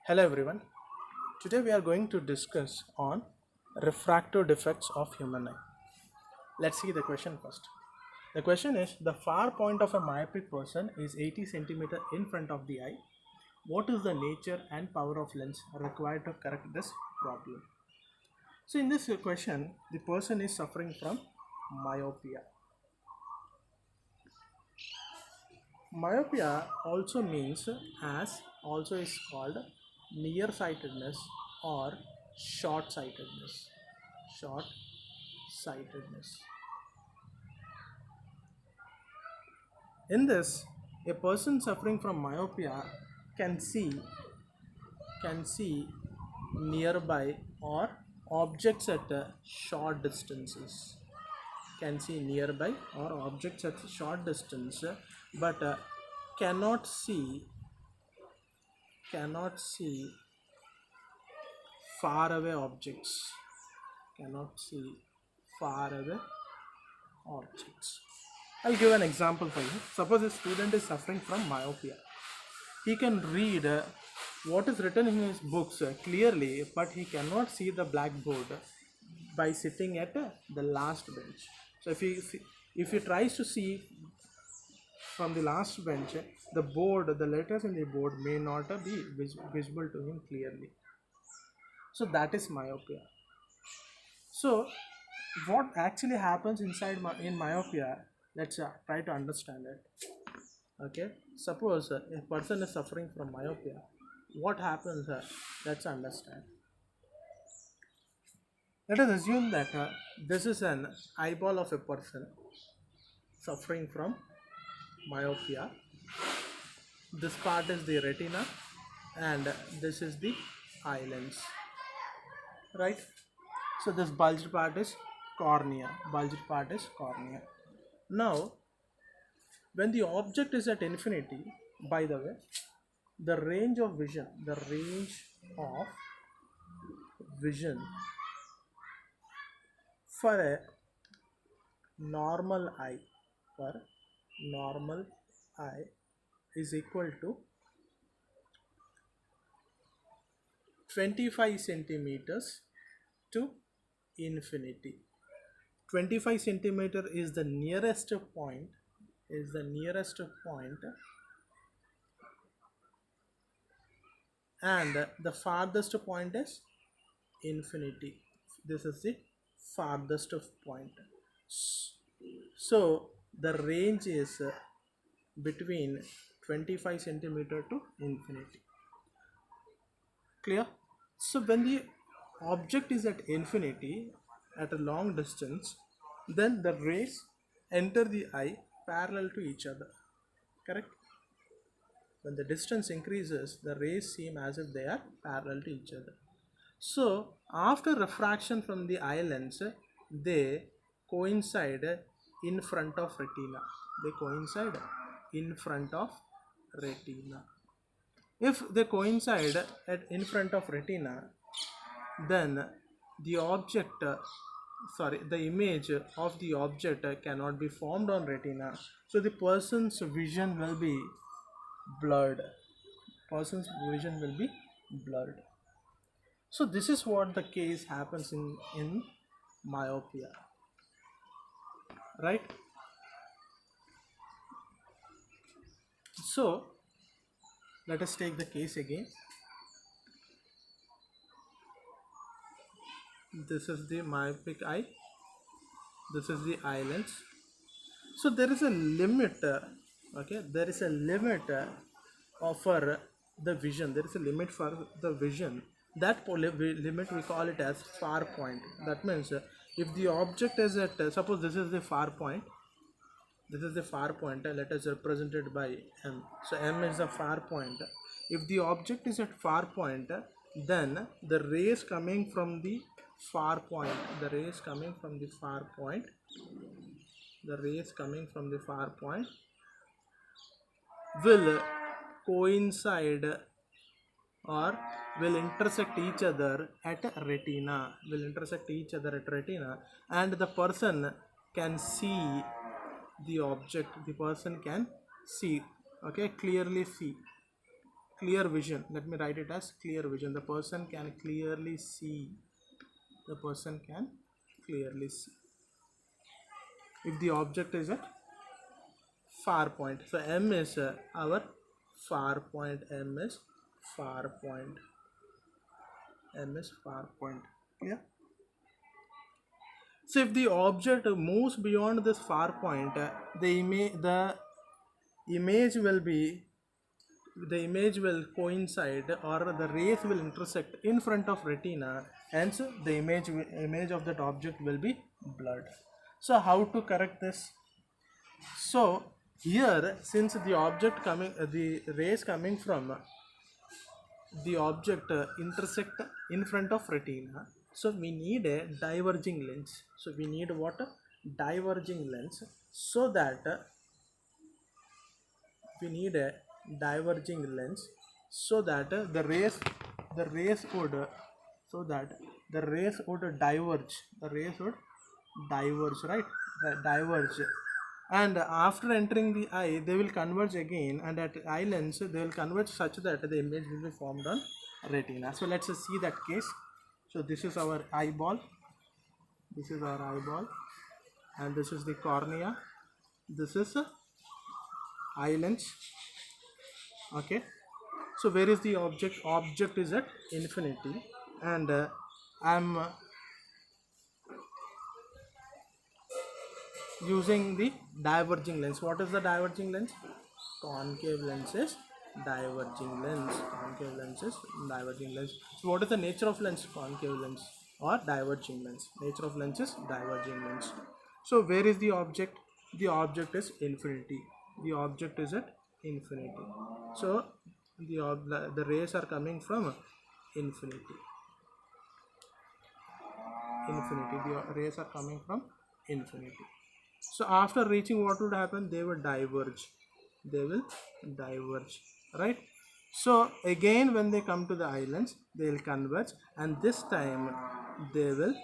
Hello everyone. Today we are going to discuss on refractive defects of human eye. Let's see the question first. The question is the far point of a myopic person is 80 centimeter in front of the eye. What is the nature and power of lens required to correct this problem? So in this question, the person is suffering from myopia. Myopia also means as also is called nearsightedness or short-sightedness. Short-sightedness. In this, a person suffering from myopia can see nearby or objects at short distances. Can see nearby or objects at short distance, but cannot see far away objects. Cannot see far away objects. I'll give an example for you. Suppose a student is suffering from myopia. He can read what is written in his books clearly, but he cannot see the blackboard by sitting at the last bench. So if he tries to see from the last bench, the letters in the board may not be visible to him clearly. So that is myopia. So what actually happens in myopia? Let's try to understand it. Okay, suppose a person is suffering from myopia. What happens? Let's understand. Let us assume that this is an eyeball of a person suffering from myopia. This part is the retina and this is the eye lens, right? So this bulged part is cornea. Now when the object is at infinity, by the way, the range of vision for a normal eye is equal to 25 centimeters to infinity. 25 centimeter is the nearest point and the farthest point is infinity. This is the farthest point. So the range is between 25 centimeter to infinity. Clear? So when the object is at infinity at a long distance, then the rays enter the eye parallel to each other. Correct? When the distance increases, the rays seem as if they are parallel to each other. So after refraction from the eye lens, they coincide in front of retina. If they coincide in front of retina, then the image of the object cannot be formed on retina. So the person's vision will be blurred. So this is what the case happens in myopia, right? So let us take the case again. This is the myopic eye. This is the eye lens. So there is a limit. There is a limit for the vision. That limit we call it as far point. That means if the object is at suppose this is the far point. Let us represent it by M. So M is the far point. If the object is at far point, then the rays coming from the far point will coincide or will intersect each other at retina. And the person can see the object. Clearly see. clear vision. Let me write it as clear vision. The person can clearly see. The person can clearly see. If the object is at far point, so M is our far point. M is far point. M is far point. Clear? So if the object moves beyond this far point, the image will coincide, or the rays will intersect in front of retina, hence the image of that object will be blurred. So how to correct this? So here, since the object coming, the rays coming from the object intersect in front of retina, so we need a diverging lens. So we need what? Diverging lens, so that we need a diverging lens, so that the rays would diverge. The rays would diverge, right? Diverge, and after entering the eye they will converge again, and at eye lens they will converge such that the image will be formed on retina. So let's see that case. So this is our eyeball, and this is the cornea, this is eye lens. Okay, so where is the object is at infinity, and I'm using the diverging lens. What is the diverging lens? Concave lens is diverging lens. Concave lens is diverging lens. So what is the nature of lens? Concave lens or diverging lens. Nature of lens is diverging lens. So where is the object? The object is infinity. The object is at infinity. So the rays are coming from infinity. The rays are coming from infinity. So after reaching, what would happen? They will diverge. Right? So again, when they come to the islands, they will converge, and this time they will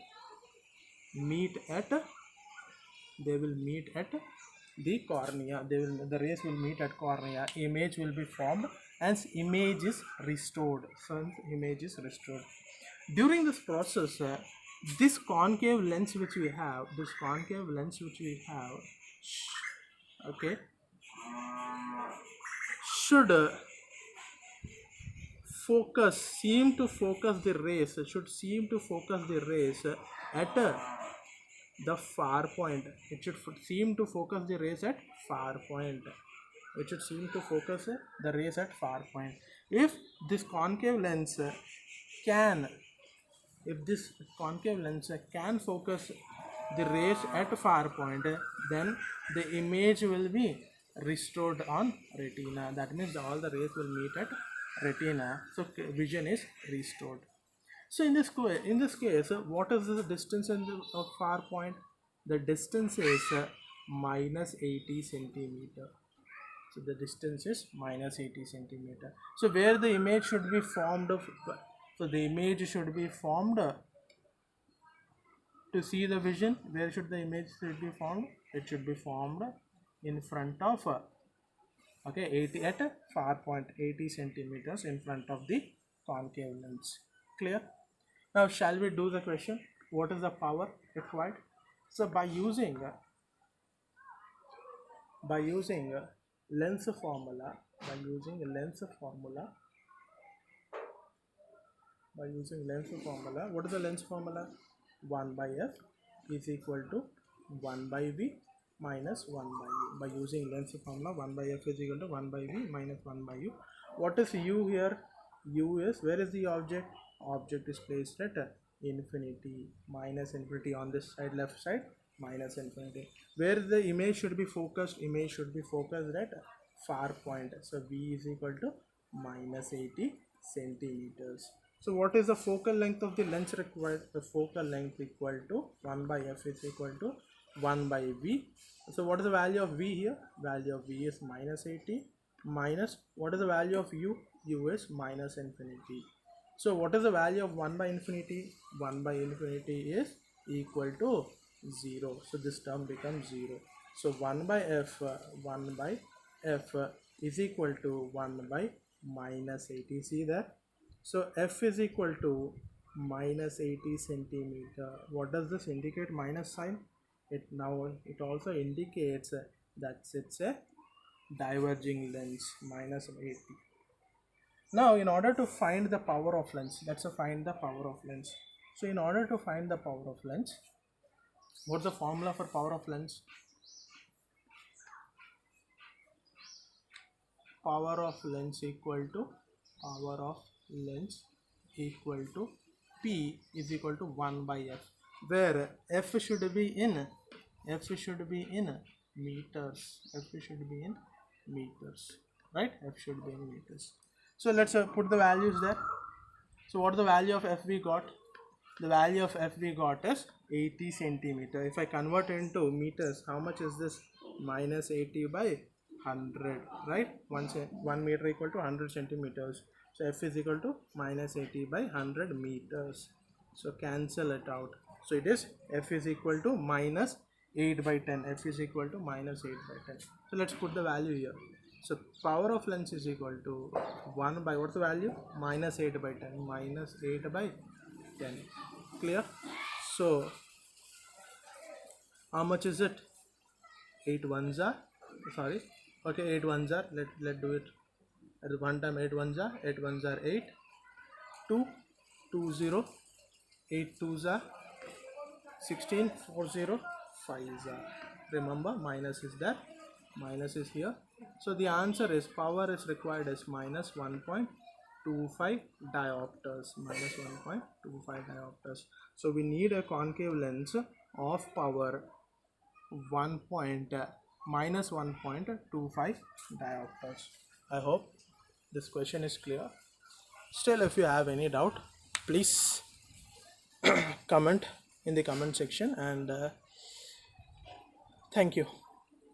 meet at the cornea. The rays will meet at cornea. Image will be formed, and image is restored. During this process, this concave lens which we have, okay, should seem to focus the rays at the far point. It should seem to focus the rays at far point. If this concave lens can focus the rays at far point, then the image will be restored on retina. That means all the rays will meet at retina, so vision is restored. So in this case, what is the distance of far point? The distance is minus 80 centimeter. So the distance is minus 80 centimeter. So where the image should be formed to see the vision, where should the image be formed? It should be formed in front of 80 at a far point, 80 centimeters in front of the concave lens. Clear? Now shall we do the question? What is the power required? So by using lens formula, what is the lens formula? 1 by f is equal to 1 by v minus 1 by u. By using lens formula, 1 by f is equal to 1 by v minus 1 by u. What is u here? U is, where is the object? Object is placed at infinity, minus infinity on this side, left side, minus infinity. Where the image should be focused? Image should be focused at far point. So v is equal to minus 80 centimeters. So what is the focal length of the lens required? The focal length equal to 1 by f is equal to 1 by v. So what is the value of v here? Value of v is minus 80 minus, what is the value of u? U is minus infinity. So what is the value of 1 by infinity? 1 by infinity is equal to 0. So this term becomes 0. So 1 by f is equal to 1 by minus 80. See that? So f is equal to minus 80 centimeter. What does this indicate? Minus sign. It also indicates that it's a diverging lens, minus 80. Now in order to find the power of lens, let's find the power of lens. So in order to find the power of lens, what's the formula for power of lens? Power of lens equal to P is equal to 1 by F, where F should be in meters. F should be in meters, right? F should be in meters. So let's put the values there. So what is the value of F we got? The value of F we got is 80 centimeter. If I convert into meters, how much is this? Minus 80 by 100, right? 1 meter equal to 100 centimeters. So F is equal to minus 80 by 100 meters. So cancel it out. So it is F is equal to minus 8 by 10. F is equal to minus 8 by 10. So let's put the value here. So power of lens is equal to 1 by, what's the value? Minus 8 by 10. Minus 8 by 10. Clear? So how much is it? 8 ones are, sorry, okay, 8 ones are, let do it at one time. 8 ones are 8, 2 2 0, 8 twos are 16, 4 0, 5 are, remember minus is there, minus is here. So the answer is power is required as minus 1.25 diopters, minus 1.25 diopters. So we need a concave lens of power minus 1.25 diopters. I hope this question is clear. Still, if you have any doubt, please comment in the comment section, and thank you.